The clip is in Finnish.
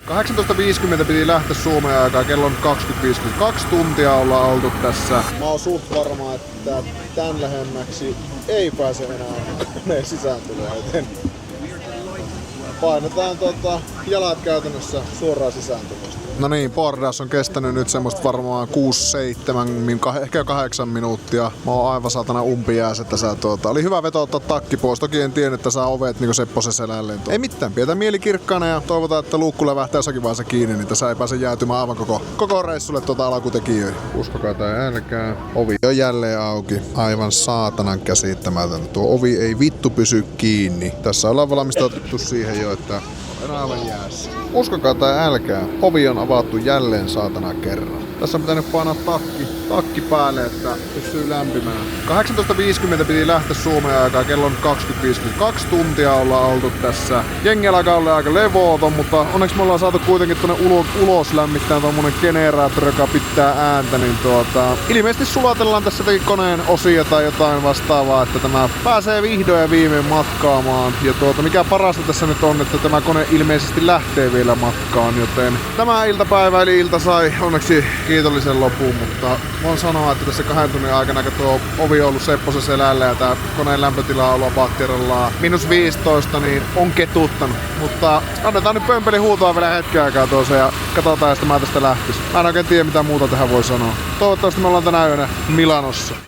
18.50 piti lähteä Suomen aikaa, kello on 20.52 tuntia ollaan oltu tässä. Mä oon suht varma, että tän lähemmäksi ei pääse enää koneen sisääntuloa, joten painetaan jalat käytännössä suoraan sisääntulosta. No niin, bordaus on kestänyt nyt semmoista varmaan 6-7, ehkä 8 minuuttia. Mä oon aivan saatana umpijäässä tässä. Oli hyvä veto ottaa takki pois. Toki en tiennyt, että saa ovet niinku Sepposen selälleen. Ei mitään, pidetään mieli kirkkaana ja toivotaan, että luukku lävähtää jossakin vaiheessa kiinni, niin tässä ei pääse jäätymään aivan koko reissulle alakutekijöihin. Uskokaa tai älkää. Ovi on jälleen auki. Aivan saatanan käsittämätön. Tuo ovi ei vittu pysy kiinni. Tässä ollaan valmistauduttu siihen jo, että on aivan jäässä. Uskokaa tai älkää, ovi on avattu jälleen saatana kerran. Tässä on pitänyt painaa takki päälle, että pysyy lämpimään. 18.50 piti lähteä Suomen aikaa, kello on 20.52 tuntia ollaan oltu tässä. Jengi alkaa olla aika levooton, mutta onneksi me ollaan saatu kuitenkin tuonne ulos lämmittää tommonen generaattori, joka pitää ääntä, niin ilmeisesti sulatellaan tässä koneen osia tai jotain vastaavaa, että tämä pääsee vihdoin ja viimein matkaamaan. Ja mikä parasta tässä nyt on, että tämä kone ilmeisesti lähtee vielä matkaan, joten tämä iltapäivä eli ilta sai onneksi kiitollisen lopun, mutta voin sanoa, että tässä 2 tunnin aikana, kun tuo ovi on ollut Sepposen selällä ja tää koneen lämpötila on ollut pattirollaan -15, niin on ketuttanut. Mutta annetaan nyt pömpeli huutoa vielä hetken aikaa tuossa ja katsotaan, että mä tästä lähtis. Mä en oikein tiedä, mitä muuta tähän voi sanoa. Toivottavasti me ollaan tänä yönä Milanossa.